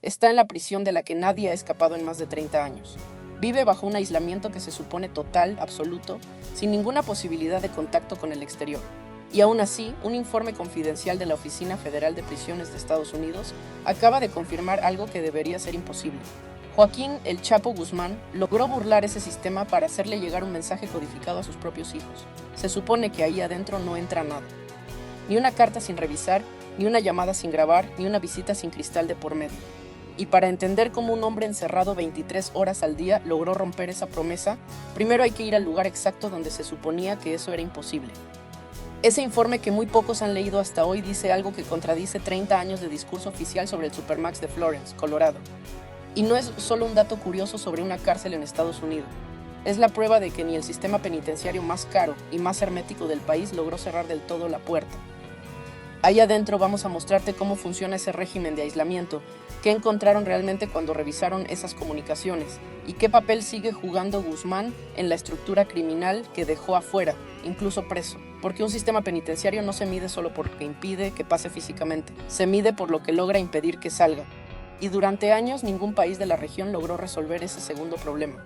está en la prisión de la que nadie ha escapado en más de 30 años. Vive bajo un aislamiento que se supone total, absoluto, sin ninguna posibilidad de contacto con el exterior. Y aún así, un informe confidencial de la Oficina Federal de Prisiones de Estados Unidos acaba de confirmar algo que debería ser imposible. Joaquín El Chapo Guzmán logró burlar ese sistema para hacerle llegar un mensaje codificado a sus propios hijos. Se supone que ahí adentro no entra nada. Ni una carta sin revisar, ni una llamada sin grabar, ni una visita sin cristal de por medio. Y para entender cómo un hombre encerrado 23 horas al día logró romper esa promesa, primero hay que ir al lugar exacto donde se suponía que eso era imposible. Ese informe que muy pocos han leído hasta hoy dice algo que contradice 30 años de discurso oficial sobre el Supermax de Florence, Colorado. Y no es solo un dato curioso sobre una cárcel en Estados Unidos. Es la prueba de que ni el sistema penitenciario más caro y más hermético del país logró cerrar del todo la puerta. Ahí adentro vamos a mostrarte cómo funciona ese régimen de aislamiento, qué encontraron realmente cuando revisaron esas comunicaciones y qué papel sigue jugando Guzmán en la estructura criminal que dejó afuera, incluso preso. Porque un sistema penitenciario no se mide solo por lo que impide que pase físicamente, se mide por lo que logra impedir que salga. Y durante años ningún país de la región logró resolver ese segundo problema.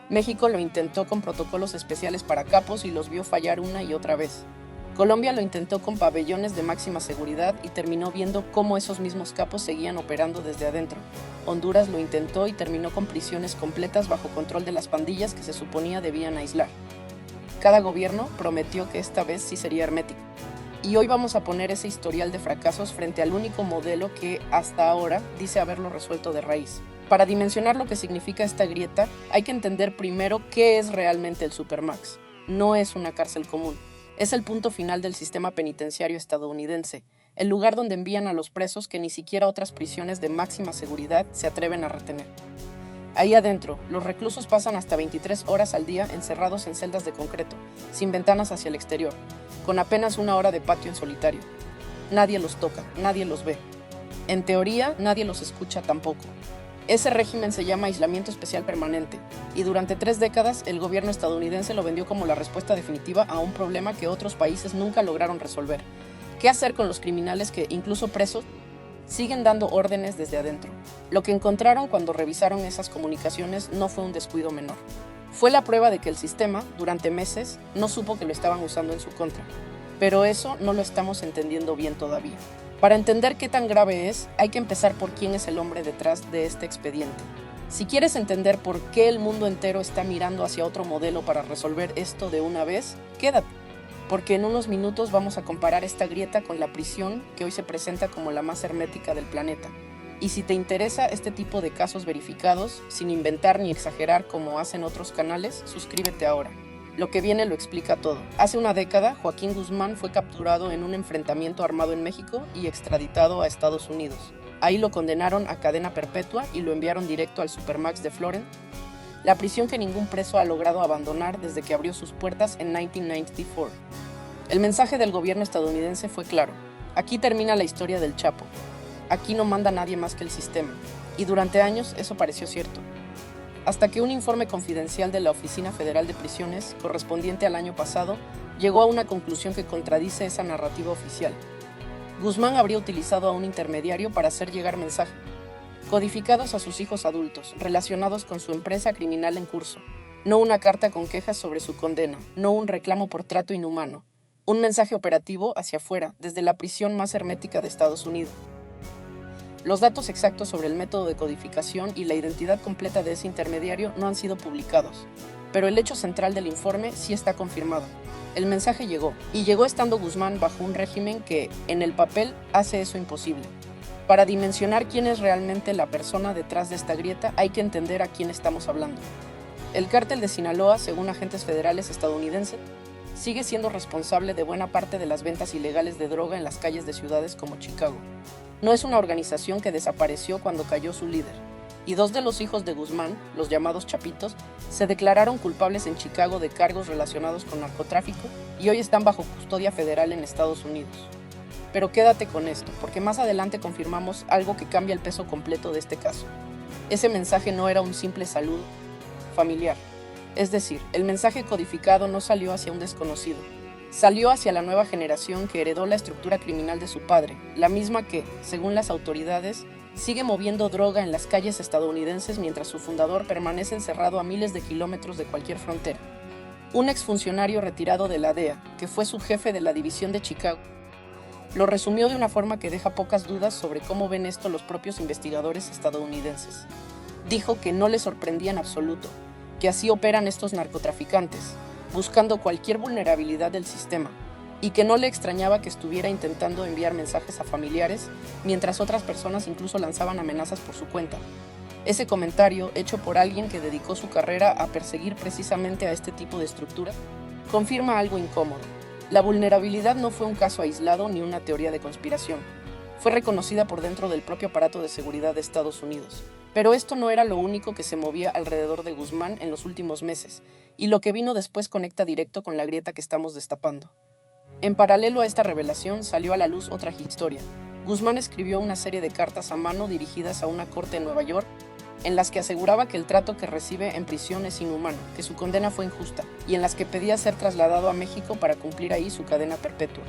México lo intentó con protocolos especiales para capos y los vio fallar una y otra vez. Colombia lo intentó con pabellones de máxima seguridad y terminó viendo cómo esos mismos capos seguían operando desde adentro. Honduras lo intentó y terminó con prisiones completas bajo control de las pandillas que se suponía debían aislar. Cada gobierno prometió que esta vez sí sería hermético. Y hoy vamos a poner ese historial de fracasos frente al único modelo que hasta ahora dice haberlo resuelto de raíz. Para dimensionar lo que significa esta grieta, hay que entender primero qué es realmente el Supermax. No es una cárcel común. Es el punto final del sistema penitenciario estadounidense, el lugar donde envían a los presos que ni siquiera otras prisiones de máxima seguridad se atreven a retener. Ahí adentro, los reclusos pasan hasta 23 horas al día encerrados en celdas de concreto, sin ventanas hacia el exterior, con apenas una hora de patio en solitario. Nadie los toca, nadie los ve. En teoría, nadie los escucha tampoco. Ese régimen se llama aislamiento especial permanente, y durante 3 décadas el gobierno estadounidense lo vendió como la respuesta definitiva a un problema que otros países nunca lograron resolver. ¿Qué hacer con los criminales que, incluso presos, siguen dando órdenes desde adentro? Lo que encontraron cuando revisaron esas comunicaciones no fue un descuido menor. Fue la prueba de que el sistema, durante meses, no supo que lo estaban usando en su contra. Pero eso no lo estamos entendiendo bien todavía. Para entender qué tan grave es, hay que empezar por quién es el hombre detrás de este expediente. Si quieres entender por qué el mundo entero está mirando hacia otro modelo para resolver esto de una vez, quédate, porque en unos minutos vamos a comparar esta grieta con la prisión que hoy se presenta como la más hermética del planeta. Y si te interesa este tipo de casos verificados, sin inventar ni exagerar como hacen otros canales, suscríbete ahora. Lo que viene lo explica todo. Hace una década, Joaquín Guzmán fue capturado en un enfrentamiento armado en México y extraditado a Estados Unidos. Ahí lo condenaron a cadena perpetua y lo enviaron directo al Supermax de Florence, la prisión que ningún preso ha logrado abandonar desde que abrió sus puertas en 1994. El mensaje del gobierno estadounidense fue claro. Aquí termina la historia del Chapo. Aquí no manda nadie más que el sistema. Y durante años eso pareció cierto. Hasta que un informe confidencial de la Oficina Federal de Prisiones, correspondiente al año pasado, llegó a una conclusión que contradice esa narrativa oficial. Guzmán habría utilizado a un intermediario para hacer llegar mensajes codificados a sus hijos adultos, relacionados con su empresa criminal en curso. No una carta con quejas sobre su condena, no un reclamo por trato inhumano. Un mensaje operativo hacia afuera, desde la prisión más hermética de Estados Unidos. Los datos exactos sobre el método de codificación y la identidad completa de ese intermediario no han sido publicados, pero el hecho central del informe sí está confirmado. El mensaje llegó, y llegó estando Guzmán bajo un régimen que, en el papel, hace eso imposible. Para dimensionar quién es realmente la persona detrás de esta grieta, hay que entender a quién estamos hablando. El cártel de Sinaloa, según agentes federales estadounidenses, sigue siendo responsable de buena parte de las ventas ilegales de droga en las calles de ciudades como Chicago. No es una organización que desapareció cuando cayó su líder, y 2 de los hijos de Guzmán, los llamados Chapitos, se declararon culpables en Chicago de cargos relacionados con narcotráfico y hoy están bajo custodia federal en Estados Unidos. Pero quédate con esto, porque más adelante confirmamos algo que cambia el peso completo de este caso. Ese mensaje no era un simple saludo familiar. Es decir, el mensaje codificado no salió hacia un desconocido. Salió hacia la nueva generación que heredó la estructura criminal de su padre, la misma que, según las autoridades, sigue moviendo droga en las calles estadounidenses mientras su fundador permanece encerrado a miles de kilómetros de cualquier frontera. Un exfuncionario retirado de la DEA, que fue su jefe de la división de Chicago, lo resumió de una forma que deja pocas dudas sobre cómo ven esto los propios investigadores estadounidenses. Dijo que no le sorprendía en absoluto, que así operan estos narcotraficantes, buscando cualquier vulnerabilidad del sistema, y que no le extrañaba que estuviera intentando enviar mensajes a familiares, mientras otras personas incluso lanzaban amenazas por su cuenta. Ese comentario, hecho por alguien que dedicó su carrera a perseguir precisamente a este tipo de estructura, confirma algo incómodo. La vulnerabilidad no fue un caso aislado ni una teoría de conspiración. Fue reconocida por dentro del propio aparato de seguridad de Estados Unidos. Pero esto no era lo único que se movía alrededor de Guzmán en los últimos meses, y lo que vino después conecta directo con la grieta que estamos destapando. En paralelo a esta revelación salió a la luz otra historia. Guzmán escribió una serie de cartas a mano dirigidas a una corte en Nueva York, en las que aseguraba que el trato que recibe en prisión es inhumano, que su condena fue injusta, y en las que pedía ser trasladado a México para cumplir ahí su cadena perpetua.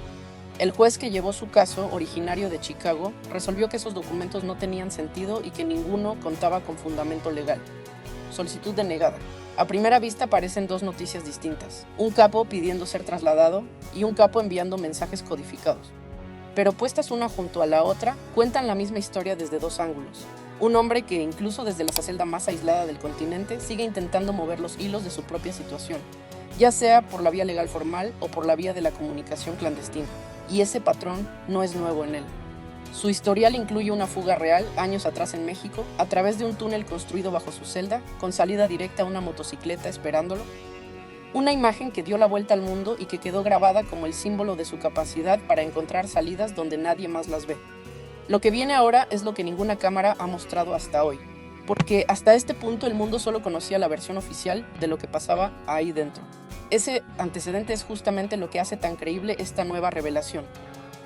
El juez que llevó su caso, originario de Chicago, resolvió que esos documentos no tenían sentido y que ninguno contaba con fundamento legal. Solicitud denegada. A primera vista parecen dos noticias distintas, un capo pidiendo ser trasladado y un capo enviando mensajes codificados. Pero puestas una junto a la otra, cuentan la misma historia desde dos ángulos. Un hombre que, incluso desde la celda más aislada del continente, sigue intentando mover los hilos de su propia situación, ya sea por la vía legal formal o por la vía de la comunicación clandestina. Y ese patrón no es nuevo en él. Su historial incluye una fuga real, años atrás en México, a través de un túnel construido bajo su celda, con salida directa a una motocicleta esperándolo. Una imagen que dio la vuelta al mundo y que quedó grabada como el símbolo de su capacidad para encontrar salidas donde nadie más las ve. Lo que viene ahora es lo que ninguna cámara ha mostrado hasta hoy, porque hasta este punto el mundo solo conocía la versión oficial de lo que pasaba ahí dentro. Ese antecedente es justamente lo que hace tan creíble esta nueva revelación.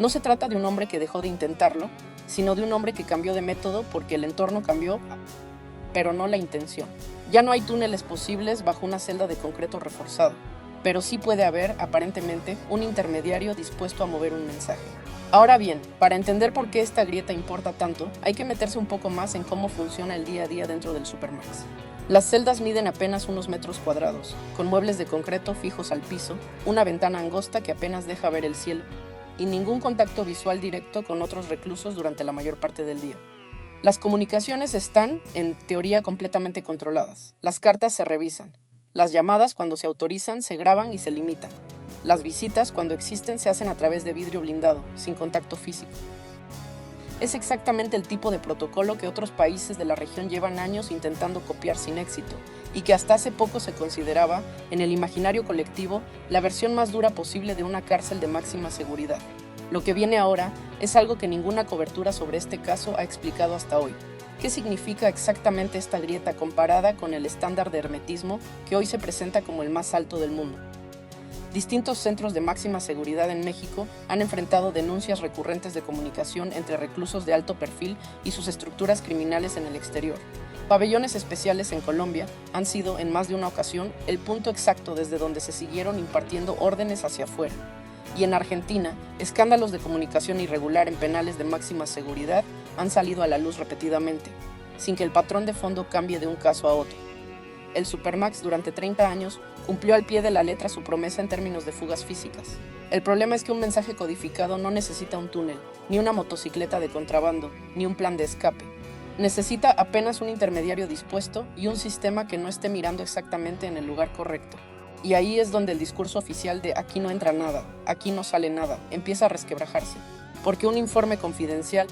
No se trata de un hombre que dejó de intentarlo, sino de un hombre que cambió de método porque el entorno cambió, pero no la intención. Ya no hay túneles posibles bajo una celda de concreto reforzado, pero sí puede haber, aparentemente, un intermediario dispuesto a mover un mensaje. Ahora bien, para entender por qué esta grieta importa tanto, hay que meterse un poco más en cómo funciona el día a día dentro del Supermax. Las celdas miden apenas unos metros cuadrados, con muebles de concreto fijos al piso, una ventana angosta que apenas deja ver el cielo, y ningún contacto visual directo con otros reclusos durante la mayor parte del día. Las comunicaciones están, en teoría, completamente controladas. Las cartas se revisan. Las llamadas, cuando se autorizan, se graban y se limitan. Las visitas, cuando existen, se hacen a través de vidrio blindado, sin contacto físico. Es exactamente el tipo de protocolo que otros países de la región llevan años intentando copiar sin éxito, y que hasta hace poco se consideraba, en el imaginario colectivo, la versión más dura posible de una cárcel de máxima seguridad. Lo que viene ahora es algo que ninguna cobertura sobre este caso ha explicado hasta hoy. ¿Qué significa exactamente esta grieta comparada con el estándar de hermetismo que hoy se presenta como el más alto del mundo? Distintos centros de máxima seguridad en México han enfrentado denuncias recurrentes de comunicación entre reclusos de alto perfil y sus estructuras criminales en el exterior. Pabellones especiales en Colombia han sido, en más de una ocasión, el punto exacto desde donde se siguieron impartiendo órdenes hacia afuera. Y en Argentina, escándalos de comunicación irregular en penales de máxima seguridad han salido a la luz repetidamente, sin que el patrón de fondo cambie de un caso a otro. El Supermax durante 30 años cumplió al pie de la letra su promesa en términos de fugas físicas. El problema es que un mensaje codificado no necesita un túnel, ni una motocicleta de contrabando, ni un plan de escape. Necesita apenas un intermediario dispuesto y un sistema que no esté mirando exactamente en el lugar correcto. Y ahí es donde el discurso oficial de aquí no entra nada, aquí no sale nada, empieza a resquebrajarse. Porque un informe confidencial,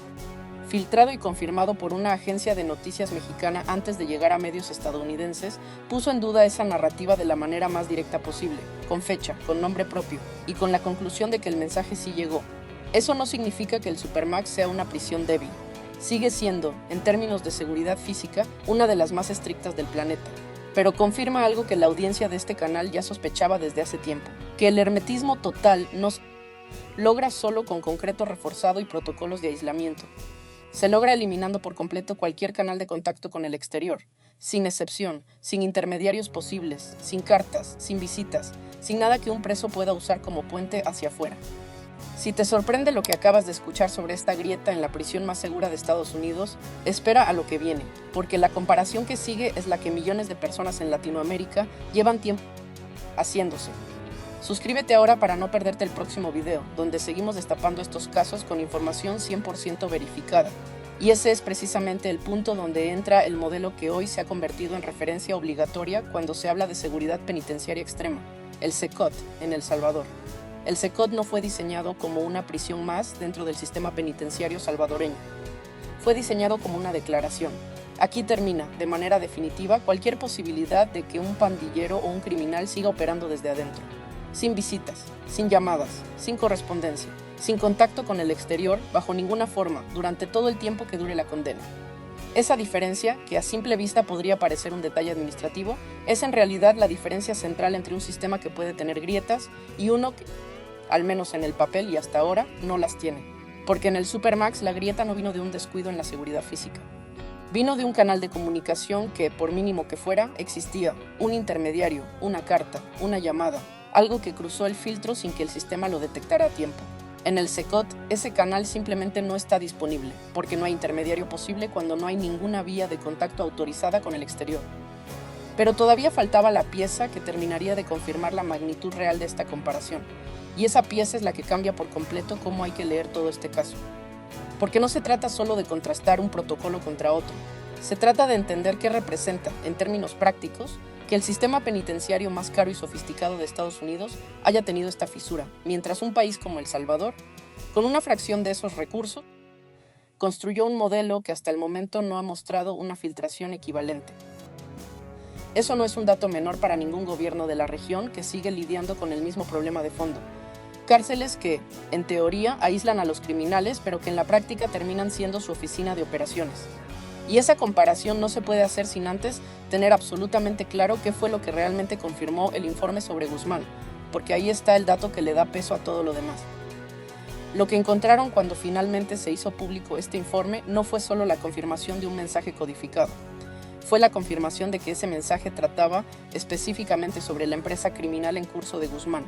filtrado y confirmado por una agencia de noticias mexicana antes de llegar a medios estadounidenses, puso en duda esa narrativa de la manera más directa posible, con fecha, con nombre propio, y con la conclusión de que el mensaje sí llegó. Eso no significa que el Supermax sea una prisión débil. Sigue siendo, en términos de seguridad física, una de las más estrictas del planeta. Pero confirma algo que la audiencia de este canal ya sospechaba desde hace tiempo, que el hermetismo total no se logra solo con concreto reforzado y protocolos de aislamiento. Se logra eliminando por completo cualquier canal de contacto con el exterior, sin excepción, sin intermediarios posibles, sin cartas, sin visitas, sin nada que un preso pueda usar como puente hacia afuera. Si te sorprende lo que acabas de escuchar sobre esta grieta en la prisión más segura de Estados Unidos, espera a lo que viene, porque la comparación que sigue es la que millones de personas en Latinoamérica llevan tiempo haciéndose. Suscríbete ahora para no perderte el próximo video, donde seguimos destapando estos casos con información 100% verificada. Y ese es precisamente el punto donde entra el modelo que hoy se ha convertido en referencia obligatoria cuando se habla de seguridad penitenciaria extrema, el CECOT, en El Salvador. El CECOT no fue diseñado como una prisión más dentro del sistema penitenciario salvadoreño. Fue diseñado como una declaración. Aquí termina, de manera definitiva, cualquier posibilidad de que un pandillero o un criminal siga operando desde adentro. Sin visitas, sin llamadas, sin correspondencia, sin contacto con el exterior, bajo ninguna forma, durante todo el tiempo que dure la condena. Esa diferencia, que a simple vista podría parecer un detalle administrativo, es en realidad la diferencia central entre un sistema que puede tener grietas y uno que, al menos en el papel y hasta ahora, no las tiene. Porque en el Supermax la grieta no vino de un descuido en la seguridad física. Vino de un canal de comunicación que, por mínimo que fuera, existía, un intermediario, una carta, una llamada, algo que cruzó el filtro sin que el sistema lo detectara a tiempo. En el CECOT, ese canal simplemente no está disponible, porque no hay intermediario posible cuando no hay ninguna vía de contacto autorizada con el exterior. Pero todavía faltaba la pieza que terminaría de confirmar la magnitud real de esta comparación, y esa pieza es la que cambia por completo cómo hay que leer todo este caso. Porque no se trata solo de contrastar un protocolo contra otro, se trata de entender qué representa, en términos prácticos, que el sistema penitenciario más caro y sofisticado de Estados Unidos haya tenido esta fisura, mientras un país como El Salvador, con una fracción de esos recursos, construyó un modelo que hasta el momento no ha mostrado una filtración equivalente. Eso no es un dato menor para ningún gobierno de la región que sigue lidiando con el mismo problema de fondo. Cárceles que, en teoría, aíslan a los criminales, pero que en la práctica terminan siendo su oficina de operaciones. Y esa comparación no se puede hacer sin antes tener absolutamente claro qué fue lo que realmente confirmó el informe sobre Guzmán, porque ahí está el dato que le da peso a todo lo demás. Lo que encontraron cuando finalmente se hizo público este informe no fue solo la confirmación de un mensaje codificado, fue la confirmación de que ese mensaje trataba específicamente sobre la empresa criminal en curso de Guzmán.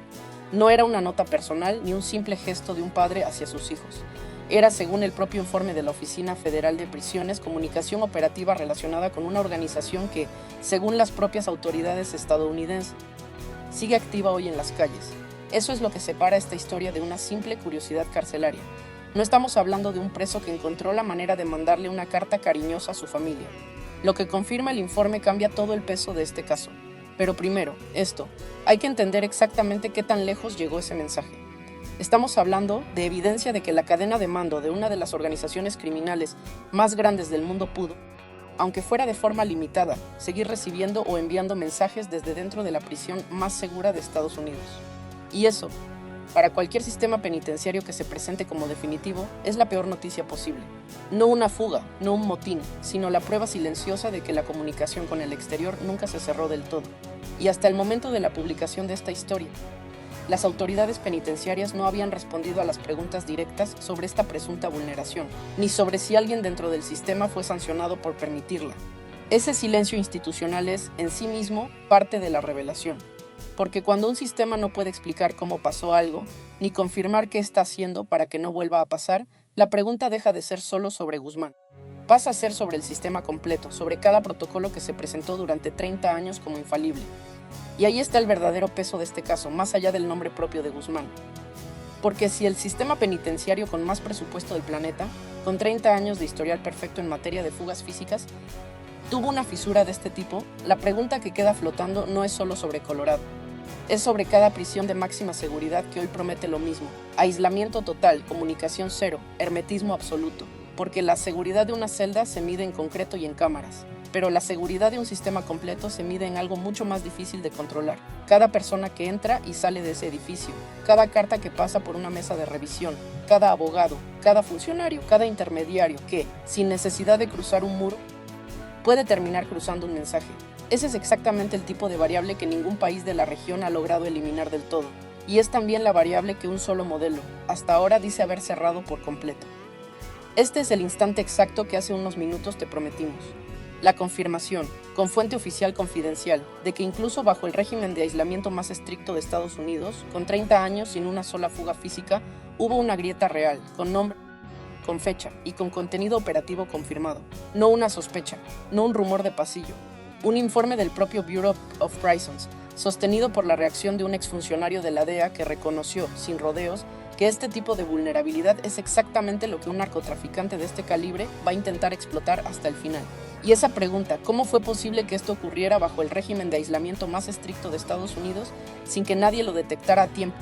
No era una nota personal ni un simple gesto de un padre hacia sus hijos. Era, según el propio informe de la Oficina Federal de Prisiones, comunicación operativa relacionada con una organización que, según las propias autoridades estadounidenses, sigue activa hoy en las calles. Eso es lo que separa esta historia de una simple curiosidad carcelaria. No estamos hablando de un preso que encontró la manera de mandarle una carta cariñosa a su familia. Lo que confirma el informe cambia todo el peso de este caso. Pero primero, hay que entender exactamente qué tan lejos llegó ese mensaje. Estamos hablando de evidencia de que la cadena de mando de una de las organizaciones criminales más grandes del mundo pudo, aunque fuera de forma limitada, seguir recibiendo o enviando mensajes desde dentro de la prisión más segura de Estados Unidos. Y eso, para cualquier sistema penitenciario que se presente como definitivo, es la peor noticia posible. No una fuga, no un motín, sino la prueba silenciosa de que la comunicación con el exterior nunca se cerró del todo. Y hasta el momento de la publicación de esta historia, las autoridades penitenciarias no habían respondido a las preguntas directas sobre esta presunta vulneración, ni sobre si alguien dentro del sistema fue sancionado por permitirla. Ese silencio institucional es, en sí mismo, parte de la revelación. Porque cuando un sistema no puede explicar cómo pasó algo, ni confirmar qué está haciendo para que no vuelva a pasar, la pregunta deja de ser solo sobre Guzmán. Pasa a ser sobre el sistema completo, sobre cada protocolo que se presentó durante 30 años como infalible. Y ahí está el verdadero peso de este caso, más allá del nombre propio de Guzmán. Porque si el sistema penitenciario con más presupuesto del planeta, con 30 años de historial perfecto en materia de fugas físicas, tuvo una fisura de este tipo, la pregunta que queda flotando no es solo sobre Colorado. Es sobre cada prisión de máxima seguridad que hoy promete lo mismo: aislamiento total, comunicación cero, hermetismo absoluto. Porque la seguridad de una celda se mide en concreto y en cámaras, pero la seguridad de un sistema completo se mide en algo mucho más difícil de controlar. Cada persona que entra y sale de ese edificio, cada carta que pasa por una mesa de revisión, cada abogado, cada funcionario, cada intermediario que, sin necesidad de cruzar un muro, puede terminar cruzando un mensaje. Ese es exactamente el tipo de variable que ningún país de la región ha logrado eliminar del todo. Y es también la variable que un solo modelo, hasta ahora, dice haber cerrado por completo. Este es el instante exacto que hace unos minutos te prometimos. La confirmación, con fuente oficial confidencial, de que incluso bajo el régimen de aislamiento más estricto de Estados Unidos, con 30 años sin una sola fuga física, hubo una grieta real, con nombre, con fecha y con contenido operativo confirmado. No una sospecha, no un rumor de pasillo. Un informe del propio Bureau of Prisons, sostenido por la reacción de un exfuncionario de la DEA que reconoció, sin rodeos, que este tipo de vulnerabilidad es exactamente lo que un narcotraficante de este calibre va a intentar explotar hasta el final. Y esa pregunta, ¿cómo fue posible que esto ocurriera bajo el régimen de aislamiento más estricto de Estados Unidos sin que nadie lo detectara a tiempo?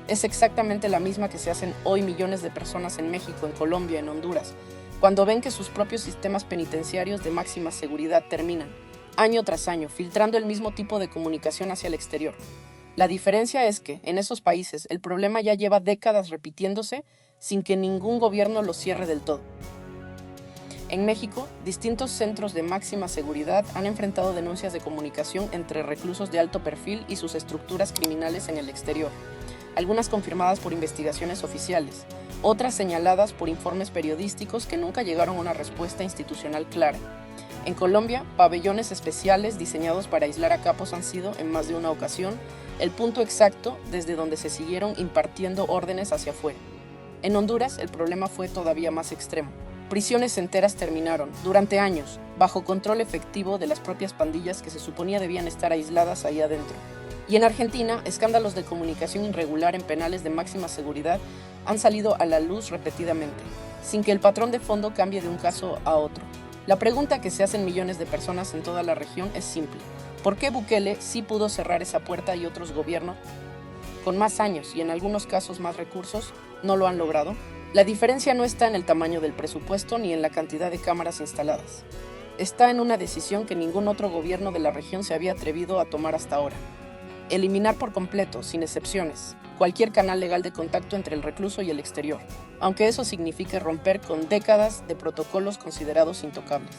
Es exactamente la misma que se hacen hoy millones de personas en México, en Colombia, en Honduras, cuando ven que sus propios sistemas penitenciarios de máxima seguridad terminan, año tras año, filtrando el mismo tipo de comunicación hacia el exterior. La diferencia es que, en esos países, el problema ya lleva décadas repitiéndose sin que ningún gobierno lo cierre del todo. En México, distintos centros de máxima seguridad han enfrentado denuncias de comunicación entre reclusos de alto perfil y sus estructuras criminales en el exterior, algunas confirmadas por investigaciones oficiales, otras señaladas por informes periodísticos que nunca llegaron a una respuesta institucional clara. En Colombia, pabellones especiales diseñados para aislar a capos han sido, en más de una ocasión, el punto exacto desde donde se siguieron impartiendo órdenes hacia afuera. En Honduras, el problema fue todavía más extremo. Prisiones enteras terminaron, durante años, bajo control efectivo de las propias pandillas que se suponía debían estar aisladas ahí adentro. Y en Argentina, escándalos de comunicación irregular en penales de máxima seguridad han salido a la luz repetidamente, sin que el patrón de fondo cambie de un caso a otro. La pregunta que se hacen millones de personas en toda la región es simple. ¿Por qué Bukele sí pudo cerrar esa puerta y otros gobiernos, con más años y en algunos casos más recursos, no lo han logrado? La diferencia no está en el tamaño del presupuesto ni en la cantidad de cámaras instaladas. Está en una decisión que ningún otro gobierno de la región se había atrevido a tomar hasta ahora. Eliminar por completo, sin excepciones, cualquier canal legal de contacto entre el recluso y el exterior, aunque eso signifique romper con décadas de protocolos considerados intocables.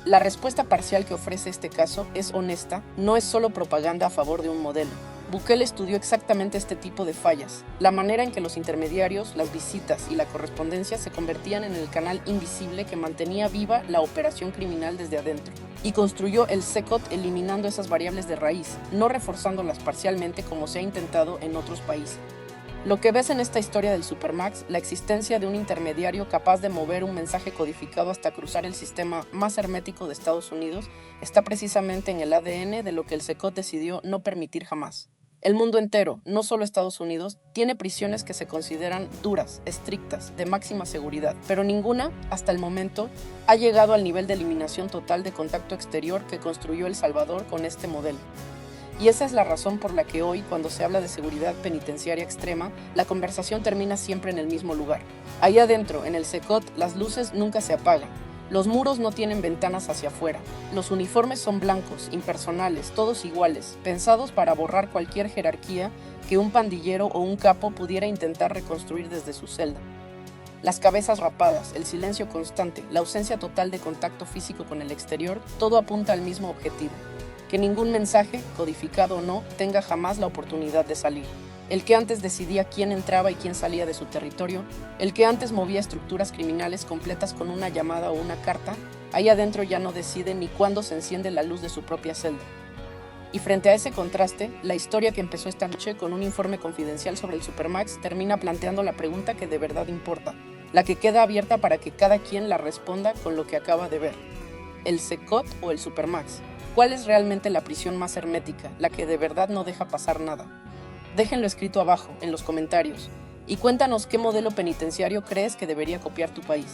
La respuesta parcial que ofrece este caso es honesta, no es solo propaganda a favor de un modelo. Bukele estudió exactamente este tipo de fallas, la manera en que los intermediarios, las visitas y la correspondencia se convertían en el canal invisible que mantenía viva la operación criminal desde adentro, y construyó el SECOT eliminando esas variables de raíz, no reforzándolas parcialmente como se ha intentado en otros países. Lo que ves en esta historia del Supermax, la existencia de un intermediario capaz de mover un mensaje codificado hasta cruzar el sistema más hermético de Estados Unidos, está precisamente en el ADN de lo que el SECOT decidió no permitir jamás. El mundo entero, no solo Estados Unidos, tiene prisiones que se consideran duras, estrictas, de máxima seguridad, pero ninguna, hasta el momento, ha llegado al nivel de eliminación total de contacto exterior que construyó El Salvador con este modelo. Y esa es la razón por la que hoy, cuando se habla de seguridad penitenciaria extrema, la conversación termina siempre en el mismo lugar. Ahí adentro, en el SECOT, las luces nunca se apagan. Los muros no tienen ventanas hacia afuera. Los uniformes son blancos, impersonales, todos iguales, pensados para borrar cualquier jerarquía que un pandillero o un capo pudiera intentar reconstruir desde su celda. Las cabezas rapadas, el silencio constante, la ausencia total de contacto físico con el exterior, todo apunta al mismo objetivo: que ningún mensaje, codificado o no, tenga jamás la oportunidad de salir. El que antes decidía quién entraba y quién salía de su territorio, el que antes movía estructuras criminales completas con una llamada o una carta, ahí adentro ya no decide ni cuándo se enciende la luz de su propia celda. Y frente a ese contraste, la historia que empezó esta noche con un informe confidencial sobre el Supermax termina planteando la pregunta que de verdad importa, la que queda abierta para que cada quien la responda con lo que acaba de ver. ¿El SECOT o el Supermax? ¿Cuál es realmente la prisión más hermética, la que de verdad no deja pasar nada? Déjenlo escrito abajo, en los comentarios, y cuéntanos qué modelo penitenciario crees que debería copiar tu país.